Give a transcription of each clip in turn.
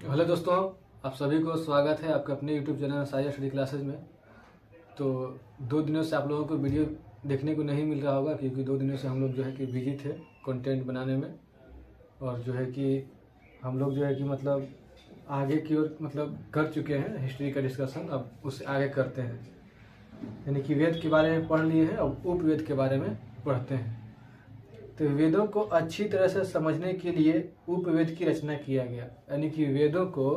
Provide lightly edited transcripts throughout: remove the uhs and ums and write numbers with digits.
Hello दोस्तों, आप सभी को स्वागत है आपके अपने यूट्यूब चैनल साया स्टडी क्लासेज में। तो 2 दिनों से आप लोगों को वीडियो देखने को नहीं मिल रहा होगा क्योंकि 2 दिनों से हम लोग जो है कि बिजी थे कंटेंट बनाने में। और जो है कि हम लोग जो है कि मतलब आगे की ओर मतलब कर चुके हैं हिस्ट्री का डिस्कशन, अब उससे आगे करते हैं। यानी कि वेद के बारे में पढ़ लिए हैं, अब उपवेद के बारे में पढ़ते हैं। तो वेदों को अच्छी तरह से समझने के लिए उपवेद की रचना किया गया। यानी कि वेदों को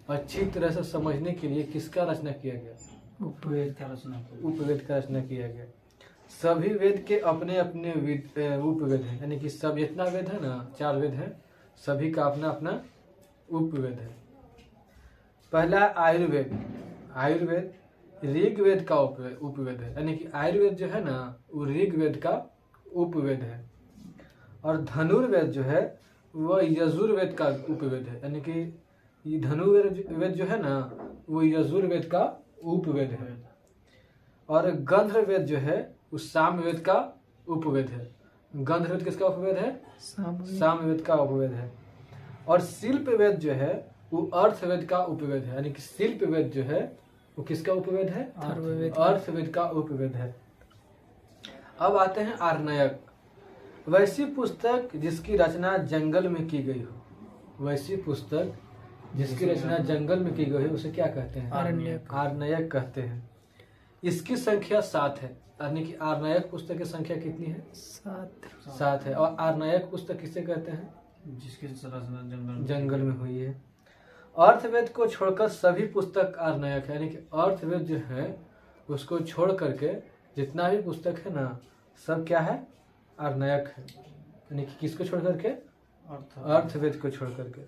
अच्छी तरह से समझने के लिए किसका रचना किया गया? उपवेद का रचना किया गया। सभी वेद के अपने अपने उपवेद हैं। यानी कि सब जितना वेद है ना, 4 वेद हैं, सभी का अपना अपना उपवेद है। पहला आयुर्वेद। आयुर्वेद ऋग्वेद का उपवेद है। यानी कि आयुर्वेद जो है ना वो ऋग्वेद का उपवेद है। और धनुर्वेद जो है वह यजुर्वेद का उपवेद है। यानी कि ये धनुर्वेद जो है ना वो यजुर्वेद का उपवेद है। और गंधर्ववेद जो है वो सामवेद का उपवेद है। गंधर्ववेद किसका उपवेद है? सामवेद का उपवेद है। और शिल्पवेद जो है वो अर्थवेद का उपवेद है। यानी कि शिल्पवेद जो है वो किसका उपवेद है? अर्थवेद का उपवेद है। अब आते हैं आर्णयक। वैसी पुस्तक जिसकी रचना जंगल में की गई हो। वैसी पुस्तक जिसकी रचना जंगल में की गई हो उसे क्या कहते हैं? आर्णयक कहते हैं। इसकी संख्या 7 है। यानी कि आर्णयक पुस्तक की संख्या कितनी है? 7 है। और आर्णयक पुस्तक किसे कहते हैं? जिसकी रचना जंगल में हुई है। अर्थवेद को छोड़कर सभी पुस्तक आर्णयक है। यानी कि अर्थवेद जो है उसको छोड़ करके जितना भी पुस्तक है ना सब क्या है? आर्णयक है। यानी कि किसको छोड़ करके? अर्थवेद को छोड़ करके।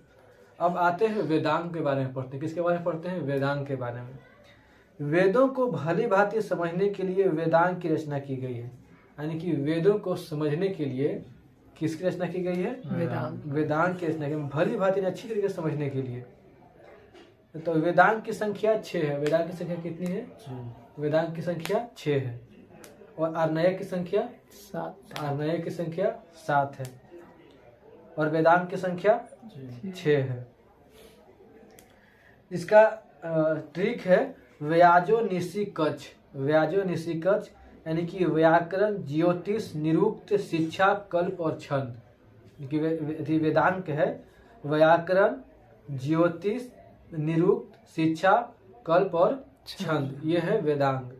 अब आते हैं वेदांग के बारे में पढ़ते हैं। किसके बारे में पढ़ते हैं? वेदांग के बारे में। वेदों को भली भांति समझने के लिए वेदांग की रचना की गई है। यानी कि वेदों को समझने के लिए किसकी रचना की गई है? वेदांग की रचना की। भली भांति अच्छी तरीके से समझने के लिए। तो वेदांग की संख्या 6 है। वेदांग की संख्या कितनी है? वेदांग की संख्या 6 है। और आर्णयक की संख्या 7। आर्णयक की संख्या 7 है और वेदांग की संख्या 6 है। इसका ट्रिक है व्याजो निशिकच। व्याजो निशिकच यानी कि व्याकरण, ज्योतिष, निरुक्त, शिक्षा, कल्प और छंद। वेदांग है व्याकरण, ज्योतिष, निरुक्त, शिक्षा, कल्प और छंद। ये है वेदांग।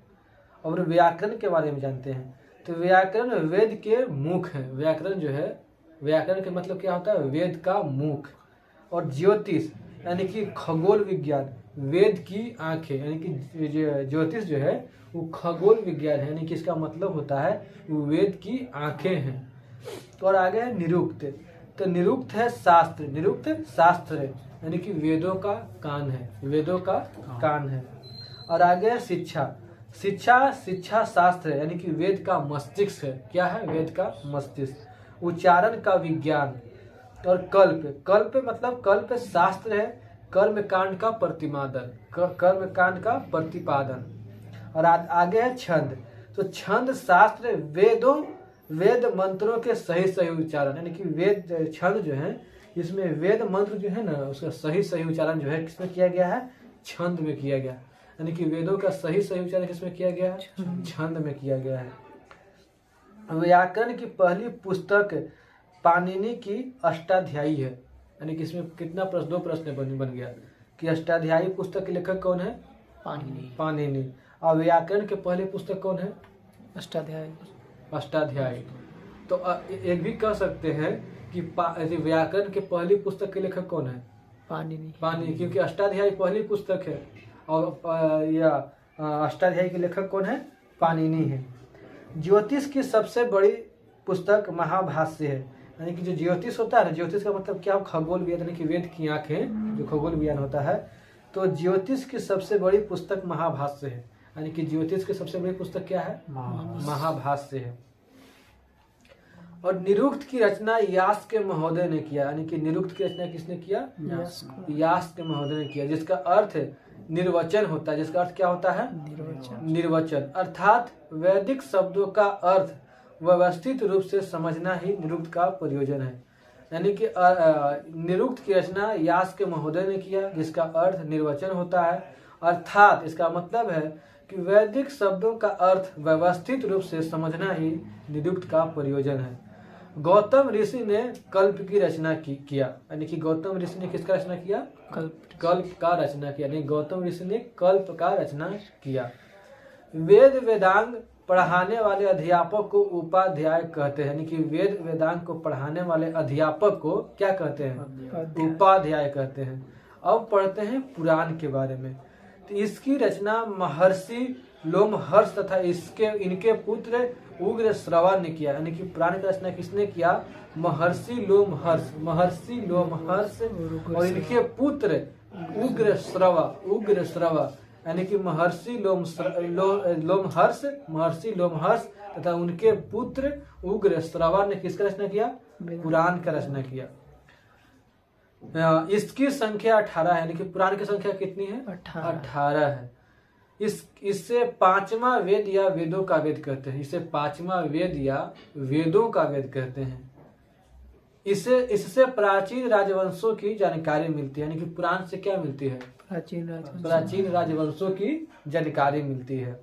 और व्याकरण के बारे में जानते हैं। तो व्याकरण वेद के मुख है। व्याकरण जो है, व्याकरण के मतलब क्या होता है? वेद का मुख। और ज्योतिष यानी कि खगोल विज्ञान, वेद की आंखें। यानी कि ज्योतिष जो है वो खगोल विज्ञान है। यानी कि इसका मतलब होता है वो वेद की आंखें हैं। और आगे है निरुक्त। तो निरुक्त है शास्त्र। निरुक्त शास्त्र है यानी कि वेदों का कान है। वेदों का कान है। और आगे है शिक्षा। शिक्षा शास्त्र है यानी कि वेद का मस्तिष्क है। क्या है? वेद का मस्तिष्क। उच्चारण का विज्ञान। और कल्प मतलब कल्प शास्त्र है, कर्म कांड का प्रतिपादन। कर्म कांड का प्रतिपादन। और आगे है छंद। तो छंद शास्त्र वेद मंत्रों के सही उच्चारण। यानी कि वेद छंद जो है इसमें वेद मंत्र जो है ना उसका सही उच्चारण जो है किसमें किया गया है? छंद में किया गया। यानी कि वेदों का सही उच्चारण किसमें किया गया है? छंद में किया गया है। व्याकरण की पहली पुस्तक पाणिनि की अष्टाध्यायी है। यानी कि इसमें कितना प्रश्न? 2 प्रश्न बन गया कि अष्टाध्यायी पुस्तक के लेखक कौन है? पाणिनि। और व्याकरण के पहले पुस्तक कौन है? अष्टाध्यायी। तो एक भी कह सकते हैं कि व्याकरण के पहली पुस्तक के लेखक कौन है? पाणिनि, क्योंकि अष्टाध्यायी पहली पुस्तक है। और यह अष्टाध्यायी के लेखक कौन है? पाणिनि है। ज्योतिष की सबसे बड़ी पुस्तक महाभाष्य है। यानी कि जो ज्योतिष होता है ना, ज्योतिष का मतलब क्या? खगोल विज्ञान यानी कि वेद की आंखें, जो खगोल विज्ञान होता है। तो ज्योतिष की सबसे बड़ी पुस्तक महाभाष्य है। यानी कि ज्योतिष की सबसे बड़ी पुस्तक क्या है? महाभाष्य है। और निरुक्त की रचना यास्क के महोदय ने किया। यानी कि निरुक्त की रचना किसने किया? यास्क के महोदय ने किया। जिसका अर्थ निर्वचन होता है। जिसका अर्थ क्या होता है? निर्वचन। अर्थात वैदिक शब्दों का अर्थ व्यवस्थित रूप से समझना ही निरुक्त का प्रयोजन है। यानी कि निरुक्त की रचना यास्क महोदय ने किया, जिसका अर्थ निर्वचन होता है। अर्थात इसका मतलब है कि वैदिक शब्दों का अर्थ व्यवस्थित रूप से समझना ही निरुक्त का प्रयोजन है। गौतम ऋषि ने कल्प की रचना किया, यानी कि गौतम ऋषि ने किसका रचना किया? कल्प का रचना किया, यानी गौतम ऋषि ने कल्प का रचना किया। वेद वेदांग पढ़ाने वाले अध्यापक को उपाध्याय कहते हैं, यानी कि वेद वेदांग को पढ़ाने वाले अध्यापक को क्या कहते हैं? उपाध्याय कहते हैं। अब पढ़ते हैं पुराण के बारे में। तो इसकी रचना महर्षि लोमहर्ष तथा इनके पुत्र उग्र श्रवा ने किया, यानी कि पुराण की रचना किसने किया? महर्षि लोमहर्ष और इनके पुत्र उग्र श्रवा यानी कि महर्षि लोमहर्ष तथा उनके पुत्र उग्र श्रवा ने किसका रचना किया? पुराण का रचना किया। इसकी संख्या 18 है, यानी कि पुराण की संख्या कितनी है? 18 है। इससे पांचवा वेद या वेदों का वेद कहते हैं। इसे पांचवा वेद या वेदों का वेद कहते हैं। इससे प्राचीन राजवंशों की जानकारी मिलती है, यानी कि पुराण से क्या मिलती है? प्राचीन राजवंशों की जानकारी मिलती है।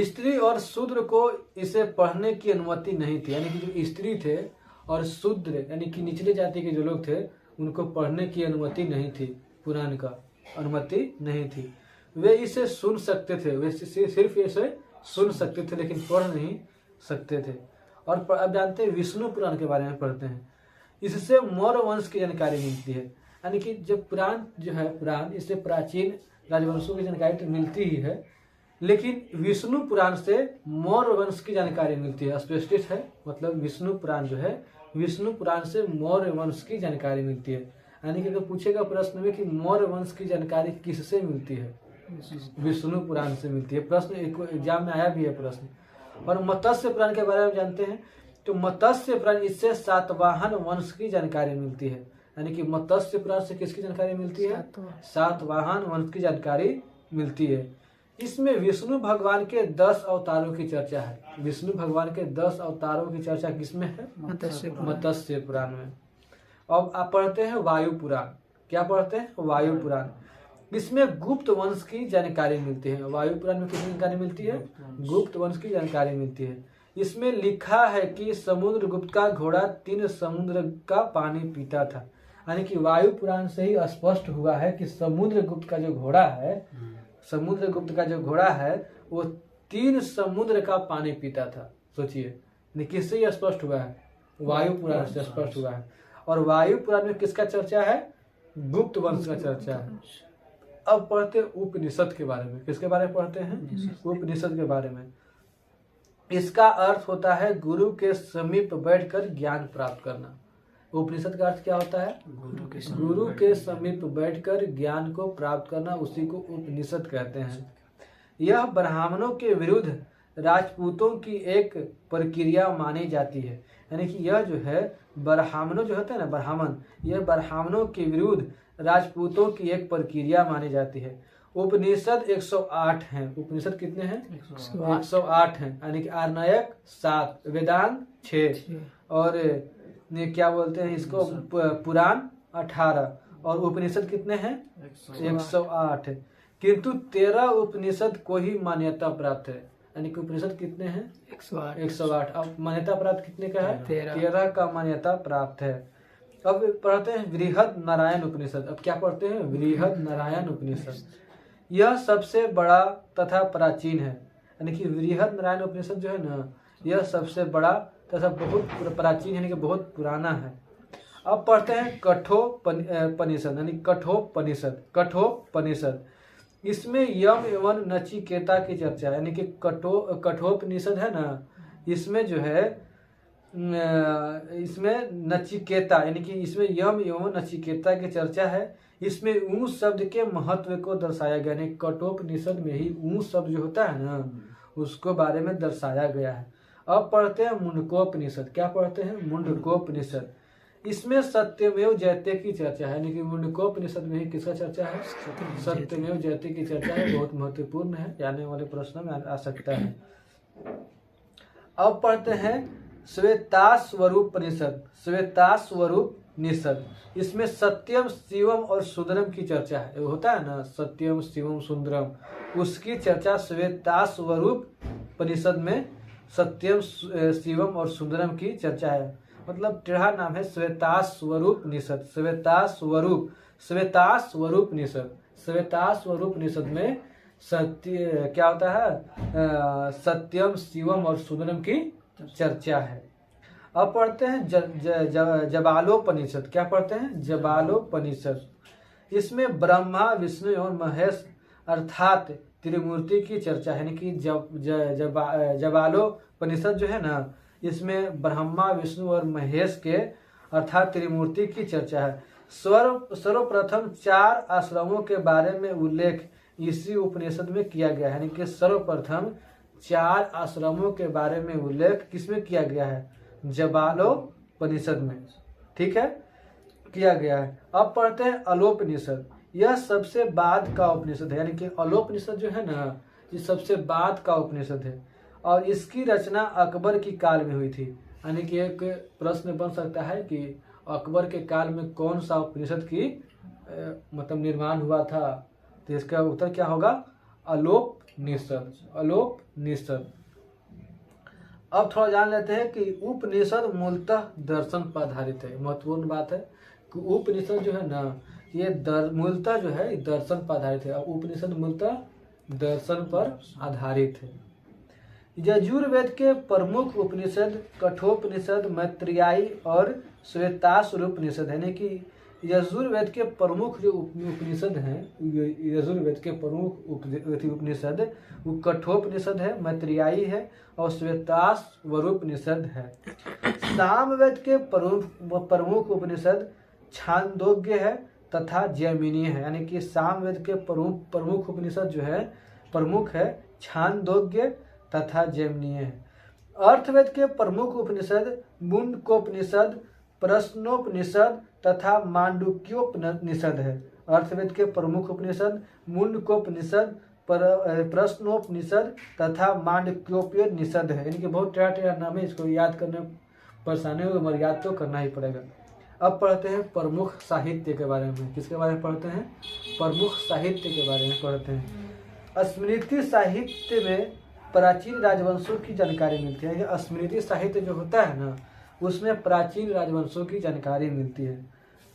स्त्री और शूद्र को इसे पढ़ने की अनुमति नहीं थी, यानी कि जो स्त्री थे और शूद्र यानी कि निचले जाति के जो लोग थे उनको पढ़ने की अनुमति नहीं थी। पुराण का अनुमति नहीं थी। वे इसे सुन सकते थे, वे सिर्फ इसे सुन सकते थे लेकिन पढ़ नहीं सकते थे। और अब जानते हैं विष्णु पुराण के बारे में पढ़ते हैं। इससे मौर्य वंश की जानकारी मिलती है, यानी कि जब पुराण जो है पुराण इससे प्राचीन राजवंशों की जानकारी तो मिलती ही है, लेकिन विष्णु पुराण से मौर्य वंश की जानकारी मिलती है। स्पष्ट है, मतलब विष्णु पुराण जो है विष्णु पुराण से मौर्य वंश की जानकारी मिलती है। यानी कि अगर पूछेगा प्रश्न में कि मौर्य वंश की जानकारी किससे मिलती है? विष्णु पुराण से मिलती है। प्रश्न एग्जाम में आया भी है प्रश्न। और मत्स्य पुराण के बारे में जानते हैं, तो मत्स्य पुराण इससे सातवाहन वंश की जानकारी मिलती है। यानी कि मत्स्य पुराण से किसकी जानकारी मिलती है? सातवाहन वंश की जानकारी मिलती है। इसमें विष्णु भगवान के 10 अवतारों की चर्चा है। विष्णु भगवान के 10 अवतारों की चर्चा किसमें है? मत्स्य पुराण में। अब आप पढ़ते हैं वायु पुराण। क्या पढ़ते हैं? वायु पुराण। इसमें गुप्त वंश की जानकारी मिलती है। वायु पुराण में किसकी जानकारी मिलती है? गुप्त वंश की जानकारी मिलती है। इसमें लिखा है कि समुद्रगुप्त का घोड़ा 3 समुद्र का पानी पीता था। यानी कि वायु पुराण से ही स्पष्ट हुआ है कि समुद्रगुप्त का जो घोड़ा है वो 3 समुद्र का पानी पीता था। सोचिए किससे ये स्पष्ट हुआ है? वायु पुराण से स्पष्ट हुआ है। और वायु पुराण में किसका चर्चा है? गुप्त वंश का चर्चा है। अब पढ़ते हैं उपनिषद के बारे में। किसके बारे में पढ़ते हैं? उपनिषद के बारे में। इसका अर्थ होता है गुरु के समीप बैठकर ज्ञान प्राप्त करना। उपनिषद का अर्थ क्या होता है? गुरु के समीप बैठकर ज्ञान को प्राप्त करना, उसी को उपनिषद कहते हैं। यह ब्राह्मणों के विरुद्ध राजपूतों की एक प्रक्रिया मानी जाती है। यानी कि यह जो है ब्राह्मणों जो होते हैं ना ब्राह्मण, यह ब्राह्मणों के विरुद्ध राजपूतों की एक प्रक्रिया मानी जाती है। उपनिषद 108 हैं। उपनिषद कितने हैं? 108 हैं। यानी कि आर्णयक 7, वेदांत 6 और क्या बोलते हैं इसको पुराण 18 और उपनिषद कितने हैं? 108। किंतु 13 उपनिषद को ही मान्यता प्राप्त है। यानी कि उपनिषद कितने हैं? 108। अब मान्यता प्राप्त कितने का है? 13 का मान्यता प्राप्त है। अब पढ़ते हैं बृहद नारायण उपनिषद। अब क्या पढ़ते हैं? बृहद नारायण उपनिषद। यह सबसे बड़ा तथा प्राचीन है। यानी कि बृहद नारायण उपनिषद जो है ना, यह सबसे बड़ा तथा बहुत प्राचीन यानी कि बहुत पुराना है। अब पढ़ते हैं कठोपनिषद यानी कठोपनिषद। इसमें यम एवं नचिकेता की चर्चा है। यानी कि कठोपनिषद है ना, इसमें जो है इसमें नचिकेता यानी कि इसमें यम एवं नचिकेता की चर्चा है। इसमें ऊ शब्द के महत्व को दर्शाया गया। यानी कठोपनिषद में ही ऊ शब्द जो होता है ना, उसको बारे में दर्शाया गया है। अब पढ़ते हैं मुंडकोपनिषद। क्या पढ़ते हैं? मुंडकोपनिषद। इसमें सत्यमेव जयते की चर्चा है। यानी कि मुंडकोपनिषद में ही किसका चर्चा है? सत्यमेव जयते की चर्चा है। बहुत महत्वपूर्ण है, आने वाले प्रश्नों में आ सकता है। अब पढ़ते हैं श्वेतास्वरूपनिषद, श्वेतास्वरूपनिषद। इसमें सत्यम शिवम और सुंदरम की चर्चा है। वो होता है ना सत्यम शिवम सुंदरम, उसकी चर्चा श्वेतास्वरूपनिषद में सत्यम शिवम और सुंदरम की चर्चा है। मतलब टेढ़ा नाम है श्वेतास्वरूपनिषद, श्वेतास्वरूपनिषद। श्वेतास्वरूपनिषद में सत्य क्या होता है, सत्यम शिवम और सुंदरम की चर्चा है। अब पढ़ते हैं जबालोपनिषद। क्या पढ़ते हैं? जबालोपनिषद। इसमें ब्रह्मा विष्णु और महेश अर्थात त्रिमूर्ति की चर्चा है। यानी कि जबालोपनिषद जो है ना, इसमें ब्रह्मा विष्णु और महेश के अर्थात त्रिमूर्ति की चर्चा है। सर्वप्रथम 4 आश्रमों के बारे में उल्लेख इसी उपनिषद में किया गया है। यानी कि सर्वप्रथम 4 आश्रमों के बारे में उल्लेख किसमें किया गया है? जबालोपनिषद में, ठीक है, किया गया है। अब पढ़ते हैं अलोपनिषद। यह सबसे बाद का उपनिषद है। यानी कि अलोपनिषद जो है ना, ये सबसे बाद का उपनिषद है और इसकी रचना अकबर की काल में हुई थी। यानी कि एक प्रश्न बन सकता है कि अकबर के काल में कौन सा उपनिषद की मतलब निर्माण हुआ था, तो इसका उत्तर क्या होगा? अलोपनिषद, अलोपनिषद। अब थोड़ा जान लेते हैं कि उपनिषद मूलतः दर्शन पर आधारित है। महत्वपूर्ण बात है कि उपनिषद जो है ना, ये मूलतः जो है दर्शन पर आधारित है। उपनिषद मूलतः दर्शन पर आधारित है। यजुर्वेद के प्रमुख उपनिषद कठोपनिषद, मैत्रेयी और श्वेतास्वरूपनिषद है। यानी कि यजुर्वेद के प्रमुख जो उपनिषद हैं, यजुर्वेद के प्रमुख उपनिषद वो कठोपनिषद है, मैत्रेयी है और श्वेतास्वरूपनिषद है। सामवेद के प्रमुख उपनिषद छांदोग्य है तथा जैमिनी है। यानी कि सामवेद के प्रमुख उपनिषद जो है प्रमुख है छांदोग्य तथा जैमिनी है। अर्थवेद के प्रमुख उपनिषद मुंडकोपनिषद, प्रश्नोपनिषद तथा मांडुक्योपनिषद है। अर्थवेद के प्रमुख उपनिषद मुंडकोपनिषद, प्रश्नोपनिषद तथा मांडुक्योपनिषद है। इनके बहुत टेढ़ा नाम है, इसको याद करने परेशानी होगी मगर याद तो करना ही पड़ेगा। अब पढ़ते हैं प्रमुख साहित्य के बारे में। किसके बारे में पढ़ते हैं? प्रमुख साहित्य के बारे में पढ़ते हैं। स्मृति साहित्य में प्राचीन राजवंशों की जानकारी मिलती है। स्मृति साहित्य जो होता है ना, उसमें प्राचीन राजवंशों की जानकारी मिलती है।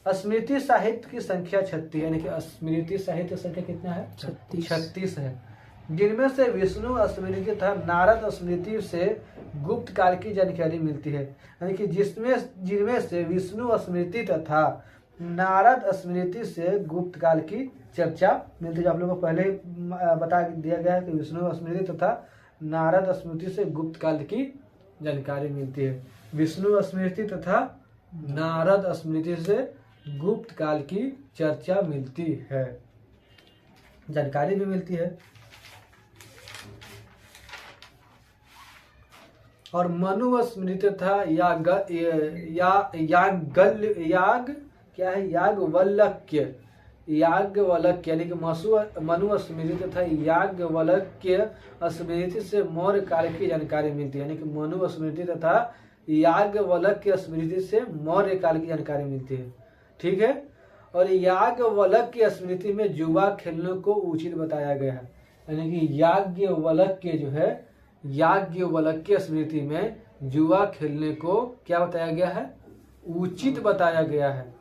स्मृति साहित्य की संख्या 36 यानी कि स्मृति साहित्य संख्या कितना है? 36 है। जिनमें से विष्णु स्मृति तथा नारद स्मृति से गुप्त काल की जानकारी मिलती है। यानी कि जिनमें से विष्णु स्मृति तथा नारद स्मृति से गुप्त काल की चर्चा मिलती है। आप लोगों को पहले ही बता दिया गया है कि विष्णु स्मृति तथा नारद स्मृति से गुप्त काल की जानकारी मिलती है। विष्णु स्मृति तथा नारद स्मृति से गुप्त काल की चर्चा मिलती है, जानकारी भी मिलती है। और मनु स्मृति तथा याज्ञवल्क्य यानी कि मनु स्मृति तथा याज्ञवल्क्य स्मृति से मौर्य काल की जानकारी मिलती है। यानी कि मनु स्मृति तथा याज्ञवल्क्य स्मृति से मौर्य काल की जानकारी मिलती है, ठीक है। और याज्ञवल्क्य स्मृति में जुआ खेलने को उचित बताया गया है। यानी कि याज्ञवल्क्य जो है, याज्ञवल्क्य स्मृति में जुआ खेलने को क्या बताया गया है? उचित बताया गया है।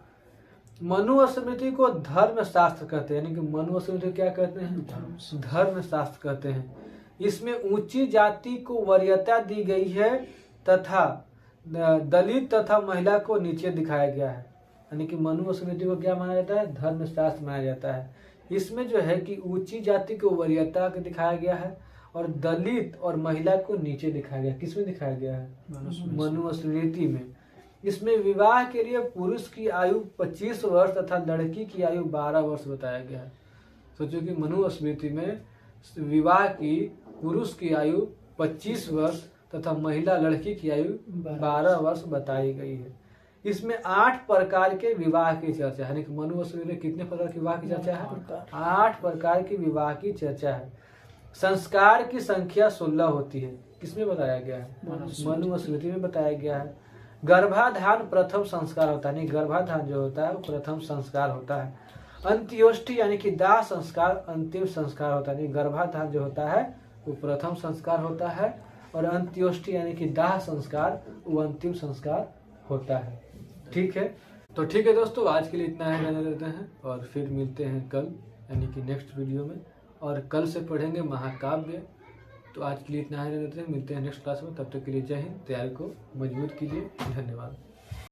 मनु स्मृति को धर्म शास्त्र कहते हैं। यानी कि मनु स्मृति क्या कहते हैं? धर्म शास्त्र कहते हैं। इसमें ऊंची जाति को वरीयता दी गई है तथा दलित तथा महिला को नीचे दिखाया गया है। यानी कि मनु स्मृति को क्या माना जाता है? धर्म शास्त्र माना जाता है। इसमें जो है कि ऊंची जाति को वरीयता दिखाया गया है और दलित और महिला को नीचे दिखाया गया। किसमें दिखाया गया है? मनु स्मृति में। इसमें विवाह के लिए पुरुष की आयु 25 वर्ष तथा लड़की की आयु 12 वर्ष बताया गया है। सोचो कि मनु स्मृति में विवाह की पुरुष की आयु 25 वर्ष तथा महिला लड़की की आयु 12 वर्ष बताई गई है। इसमें 8 प्रकार के विवाह की चर्चा है। यानी कि मनु स्मृति में कितने प्रकार की विवाह की चर्चा है? 8 प्रकार की विवाह की चर्चा है। संस्कार की संख्या 16 होती है। किसमें बताया गया है? मनुस्मृति। मनुस्मृति में बताया गया है। गर्भाधान प्रथम संस्कार होता है, गर्भाधान जो होता है वो प्रथम संस्कार होता है। अंत्योष्टि यानी कि दाह संस्कार अंतिम संस्कार होता है। गर्भाधान जो होता है वो प्रथम संस्कार होता है और अंत्योष्टि यानी कि दाह संस्कार वो अंतिम संस्कार होता है। ठीक है, तो ठीक है दोस्तों, आज के लिए इतना ही रहने देते हैं और फिर मिलते हैं कल यानी कि नेक्स्ट वीडियो में, और कल से पढ़ेंगे महाकाव्य। तो आज के लिए इतना ही रहने देते हैं, मिलते हैं नेक्स्ट क्लास में। तब तक के लिए जय हिंद। तैयारी को मजबूत कीजिए। धन्यवाद।